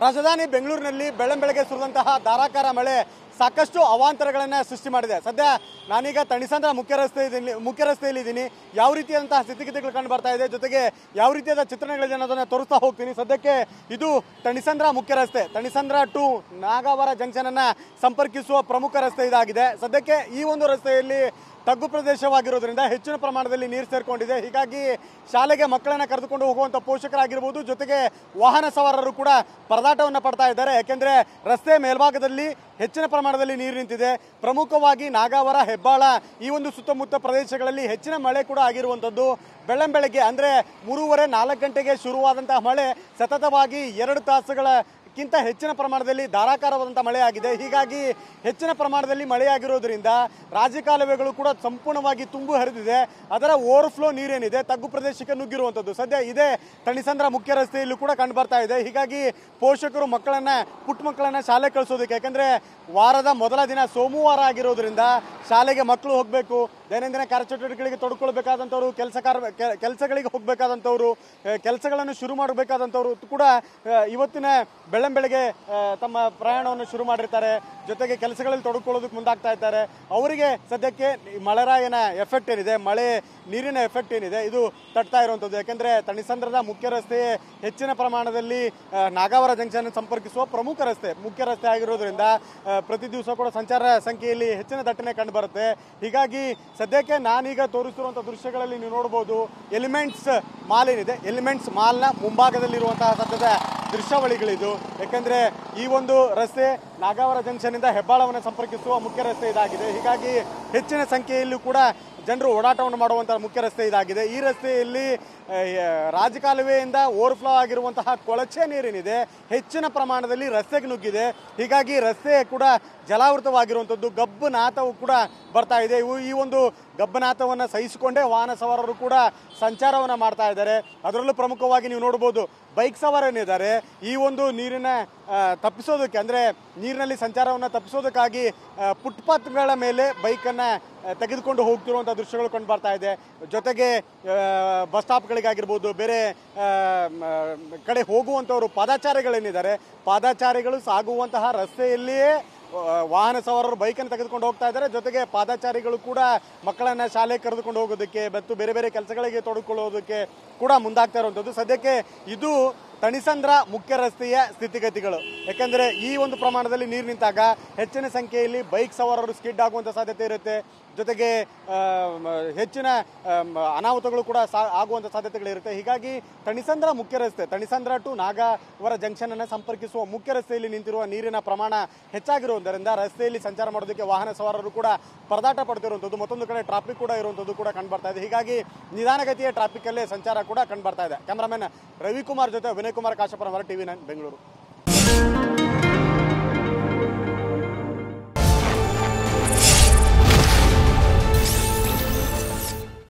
ರಾಜಧಾನಿ ಬೆಂಗಳೂರಿನಲ್ಲಿ ಬೆಳ್ಳಂಬೆಳಗ್ಗೆ ಸುರಿದಂತಹ ಧಾರಾಕಾರ ಮಳೆ ಸಾಕಷ್ಟು ಅವಾಂತರಗಳನ್ನ ಸೃಷ್ಟಿ ಮಾಡಿದೆ. ಸದ್ಯ ನಾನೀಗ ತಣಿಸಂದ್ರ ಮುಖ್ಯ ರಸ್ತೆಯಲ್ಲಿ ಇದ್ದೀನಿ. ಯಾವ ರೀತಿಯಾದಂತಹ ಸ್ಥಿತಿಗತಿಗಳು ಕಂಡು ಬರ್ತಾ ಇದೆ, ಜೊತೆಗೆ ಯಾವ ರೀತಿಯಾದ ಚಿತ್ರಣಗಳಿದೆ ಅನ್ನೋದನ್ನ ತೋರಿಸ್ತಾ ಹೋಗ್ತೀನಿ. ಸದ್ಯಕ್ಕೆ ಇದು ತಣಿಸಂದ್ರ ಮುಖ್ಯ ರಸ್ತೆ, ತಣಿಸಂದ್ರ ಟು ನಾಗಾವರ ಜಂಕ್ಷನ್ ಅನ್ನ ಸಂಪರ್ಕಿಸುವ ಪ್ರಮುಖ ರಸ್ತೆ ಇದಾಗಿದೆ. ಸದ್ಯಕ್ಕೆ ಈ ಒಂದು ರಸ್ತೆಯಲ್ಲಿ ತಗ್ಗು ಪ್ರದೇಶವಾಗಿರೋದ್ರಿಂದ ಹೆಚ್ಚಿನ ಪ್ರಮಾಣದಲ್ಲಿ ನೀರು ಸೇರ್ಕೊಂಡಿದೆ. ಹೀಗಾಗಿ ಶಾಲೆಗೆ ಮಕ್ಕಳನ್ನ ಕರೆದುಕೊಂಡು ಹೋಗುವಂಥ ಪೋಷಕರಾಗಿರ್ಬೋದು, ಜೊತೆಗೆ ವಾಹನ ಸವಾರರು ಕೂಡ ಪರದಾಟವನ್ನು ಪಡ್ತಾ ಇದ್ದಾರೆ. ಯಾಕೆಂದ್ರೆ ರಸ್ತೆ ಮೇಲ್ಭಾಗದಲ್ಲಿ ಹೆಚ್ಚಿನ ಪ್ರಮಾಣದಲ್ಲಿ ನೀರು ನಿಂತಿದೆ. ಪ್ರಮುಖವಾಗಿ ನಾಗಾವರ, ಹೆಬ್ಬಾಳ ಈ ಒಂದು ಸುತ್ತಮುತ್ತ ಪ್ರದೇಶಗಳಲ್ಲಿ ಹೆಚ್ಚಿನ ಮಳೆ ಕೂಡ ಆಗಿರುವಂಥದ್ದು. ಬೆಳ್ಳಂಬೆಳಗ್ಗೆ ಅಂದರೆ 3:30-4 ಗಂಟೆಗೆ ಶುರುವಾದಂತಹ ಮಳೆ ಸತತವಾಗಿ 2 ತಾಸುಗಳಕ್ಕಿಂತ ಹೆಚ್ಚಿನ ಪ್ರಮಾಣದಲ್ಲಿ ಧಾರಾಕಾರವಾದಂಥ ಮಳೆ ಆಗಿದೆ. ಹೀಗಾಗಿ ಹೆಚ್ಚಿನ ಪ್ರಮಾಣದಲ್ಲಿ ಮಳೆಯಾಗಿರೋದ್ರಿಂದ ರಾಜಕಾಲುವೆಗಳು ಕೂಡ ಸಂಪೂರ್ಣವಾಗಿ ತುಂಬು ಹರಿದಿದೆ. ಅದರ ಓವರ್ಫ್ಲೋ ನೀರೇನಿದೆ ತಗ್ಗು ಪ್ರದೇಶಕ್ಕೆ ನುಗ್ಗಿರುವಂಥದ್ದು ಸದ್ಯ ಇದೇ ತಣಿಸಂದ್ರ ಮುಖ್ಯ ರಸ್ತೆಯಲ್ಲೂ ಕೂಡ ಕಂಡು ಬರ್ತಾ ಇದೆ. ಹೀಗಾಗಿ ಪೋಷಕರು ಪುಟ್ಟ ಮಕ್ಕಳನ್ನ ಶಾಲೆ ಕಳಿಸೋದಕ್ಕೆ, ಯಾಕಂದ್ರೆ ವಾರದ ಮೊದಲ ದಿನ ಸೋಮವಾರ ಆಗಿರೋದ್ರಿಂದ ಶಾಲೆಗೆ ಮಕ್ಕಳು ಹೋಗಬೇಕು, ದೈನಂದಿನ ಕಾರ್ಯಚಟುವಟಿಕೆಗಳಿಗೆ ತೊಡ್ಕೊಳ್ಬೇಕಾದಂಥವ್ರು, ಕೆಲಸಗಳಿಗೆ ಹೋಗಬೇಕಾದಂಥವ್ರು, ಕೆಲಸಗಳನ್ನು ಶುರು ಮಾಡಬೇಕಾದಂಥವ್ರು ಕೂಡ ಇವತ್ತಿನ ಬೆಳ್ಳಂಬೆಳಗ್ಗೆ ತಮ್ಮ ಪ್ರಯಾಣವನ್ನು ಶುರು ಮಾಡಿರ್ತಾರೆ. ಜೊತೆಗೆ ಕೆಲಸಗಳಲ್ಲಿ ತೊಡಕೊಳ್ಳೋದಕ್ಕೆ ಮುಂದಾಗ್ತಾ ಇದ್ದಾರೆ. ಅವರಿಗೆ ಸದ್ಯಕ್ಕೆ ಮಳೆರಾಯನ ಎಫೆಕ್ಟ್ ಏನಿದೆ, ಮಳೆ ನೀರಿನ ಎಫೆಕ್ಟ್ ಏನಿದೆ, ಇದು ತಟ್ತಾ ಇರುವಂಥದ್ದು. ಯಾಕೆಂದರೆ ತಣಿಸಂದ್ರದ ಮುಖ್ಯ ರಸ್ತೆ ಹೆಚ್ಚಿನ ಪ್ರಮಾಣದಲ್ಲಿ ನಾಗಾವರ ಜಂಕ್ಷನ್ ಸಂಪರ್ಕಿಸುವ ಪ್ರಮುಖ ರಸ್ತೆ, ಮುಖ್ಯ ರಸ್ತೆ ಆಗಿರೋದ್ರಿಂದ ಪ್ರತಿ ದಿವಸ ಕೂಡ ಸಂಚಾರ ಸಂಖ್ಯೆಯಲ್ಲಿ ಹೆಚ್ಚಿನ ದಟ್ಟಣೆ ಕಂಡು ಬರುತ್ತೆ. ಹೀಗಾಗಿ ಸದ್ಯಕ್ಕೆ ನಾನೀಗ ತೋರಿಸಿರುವಂಥ ದೃಶ್ಯಗಳಲ್ಲಿ ನೀವು ನೋಡ್ಬೋದು, ಎಲಿಮೆಂಟ್ಸ್ ಮಾಲ್ ಏನಿದೆ, ಎಲಿಮೆಂಟ್ಸ್ ಮಾಲ್ನ ಮುಂಭಾಗದಲ್ಲಿರುವಂತಹ ಸದ್ಯದ ದೃಶ್ಯಾವಳಿಗಳಿದು. ಯಾಕಂದರೆ ಈ ಒಂದು ರಸ್ತೆ ನಾಗಾವರ ಜಂಕ್ಷನ್ ಇಂದ ಹೆಬ್ಬಾಳವನ್ನು ಸಂಪರ್ಕಿಸುವ ಮುಖ್ಯ ರಸ್ತೆ ಇದಾಗಿದೆ. ಹೀಗಾಗಿ ಹೆಚ್ಚಿನ ಸಂಖ್ಯೆಯಲ್ಲೂ ಕೂಡ ಜನರು ಓಡಾಟವನ್ನು ಮಾಡುವಂತಹ ಮುಖ್ಯ ರಸ್ತೆ ಇದಾಗಿದೆ. ಈ ರಸ್ತೆಯಲ್ಲಿ ರಾಜಕಾಲುವೆಯಿಂದ ಓವರ್ಫ್ಲೋ ಆಗಿರುವಂತಹ ಕೊಳಚೆ ನೀರೇನಿದೆ ಹೆಚ್ಚಿನ ಪ್ರಮಾಣದಲ್ಲಿ ರಸ್ತೆಗೆ ನುಗ್ಗಿದೆ. ಹೀಗಾಗಿ ರಸ್ತೆ ಕೂಡ ಜಲಾವೃತವಾಗಿರುವಂಥದ್ದು, ಗಬ್ಬನಾಥವು ಕೂಡ ಬರ್ತಾ ಇದೆ. ಈ ಒಂದು ಗಬ್ಬನಾಥವನ್ನು ಸಹಿಸಿಕೊಂಡೇ ವಾಹನ ಸವಾರರು ಕೂಡ ಸಂಚಾರವನ್ನು ಮಾಡ್ತಾ ಇದ್ದಾರೆ. ಅದರಲ್ಲೂ ಪ್ರಮುಖವಾಗಿ ನೀವು ನೋಡ್ಬೋದು, ಬೈಕ್ ಸವಾರನಿದ್ದಾರೆ ಈ ಒಂದು ನೀರಿನ ತಪ್ಪಿಸೋದಕ್ಕೆ, ಅಂದರೆ ನೀರಿನಲ್ಲಿ ಸಂಚಾರವನ್ನು ತಪ್ಪಿಸೋದಕ್ಕಾಗಿ ಫುಟ್ಪಾತ್ಗಳ ಮೇಲೆ ಬೈಕನ್ನು ತೆಗೆದುಕೊಂಡು ಹೋಗ್ತಿರುವಂಥ ದೃಶ್ಯಗಳು ಕಂಡು ಬರ್ತಾ ಇದೆ. ಜೊತೆಗೆ ಬಸ್ ಸ್ಟಾಪ್ಗಳಿಗಾಗಿರ್ಬೋದು, ಬೇರೆ ಕಡೆ ಹೋಗುವಂಥವರು ಪಾದಚಾರಿಗಳೇನಿದ್ದಾರೆ, ಪಾದಚಾರಿಗಳು ಸಾಗುವಂತಹ ರಸ್ತೆಯಲ್ಲಿಯೇ ವಾಹನ ಸವಾರರು ಬೈಕನ್ನು ತೆಗೆದುಕೊಂಡು ಹೋಗ್ತಾ ಇದ್ದಾರೆ. ಜೊತೆಗೆ ಪಾದಚಾರಿಗಳು ಕೂಡ ಮಕ್ಕಳನ್ನು ಶಾಲೆಗೆ ಕರೆದುಕೊಂಡು ಹೋಗೋದಕ್ಕೆ ಮತ್ತು ಬೇರೆ ಬೇರೆ ಕೆಲಸಗಳಿಗೆ ತೊಡಕೊಳ್ಳೋದಕ್ಕೆ ಕೂಡ ಮುಂದಾಗ್ತಾ ಇರುವಂಥದ್ದು. ಸದ್ಯಕ್ಕೆ ಇದು ತಣಿಸಂದ್ರ ಮುಖ್ಯ ರಸ್ತೆಯ ಸ್ಥಿತಿಗತಿಗಳು. ಯಾಕೆಂದರೆ ಈ ಒಂದು ಪ್ರಮಾಣದಲ್ಲಿ ನೀರು ನಿಂತಾಗ ಹೆಚ್ಚಿನ ಸಂಖ್ಯೆಯಲ್ಲಿ ಬೈಕ್ ಸವಾರರು ಸ್ಕಿಡ್ ಆಗುವಂಥ ಸಾಧ್ಯತೆ ಇರುತ್ತೆ. ಜೊತೆಗೆ ಹೆಚ್ಚಿನ ಅನಾಹುತಗಳು ಕೂಡ ಆಗುವಂಥ ಸಾಧ್ಯತೆಗಳಿರುತ್ತೆ. ಹೀಗಾಗಿ ತಣಿಸಂದ್ರ ಮುಖ್ಯ ರಸ್ತೆ, ತಣಿಸಂದ್ರ ಟು ನಾಗಾವರ ಜಂಕ್ಷನ್ ಅನ್ನು ಸಂಪರ್ಕಿಸುವ ಮುಖ್ಯ ರಸ್ತೆಯಲ್ಲಿ ನಿಂತಿರುವ ನೀರಿನ ಪ್ರಮಾಣ ಹೆಚ್ಚಾಗಿರುವುದರಿಂದ ರಸ್ತೆಯಲ್ಲಿ ಸಂಚಾರ ಮಾಡೋದಕ್ಕೆ ವಾಹನ ಸವಾರರು ಕೂಡ ಪರದಾಟ ಪಡ್ತಿರುವಂಥದ್ದು, ಮತ್ತೊಂದು ಕಡೆ ಟ್ರಾಫಿಕ್ ಕೂಡ ಇರುವಂಥದ್ದು ಕೂಡ ಕಂಡು ಬರ್ತಾ ಇದೆ. ಹೀಗಾಗಿ ನಿಧಾನಗತಿಯ ಟ್ರಾಫಿಕ್ ಅಲ್ಲೇ ಸಂಚಾರ ಕೂಡ ಕಂಡು ಬರ್ತಾ ಇದೆ. ಕ್ಯಾಮರಾಮನ್ ರವಿಕುಮಾರ್ ಜೊತೆ ವಿನಯ್ ಕುಮಾರ್ ಕಾಶಪ್ಪನವರ TV9 ಬೆಂಗಳೂರು.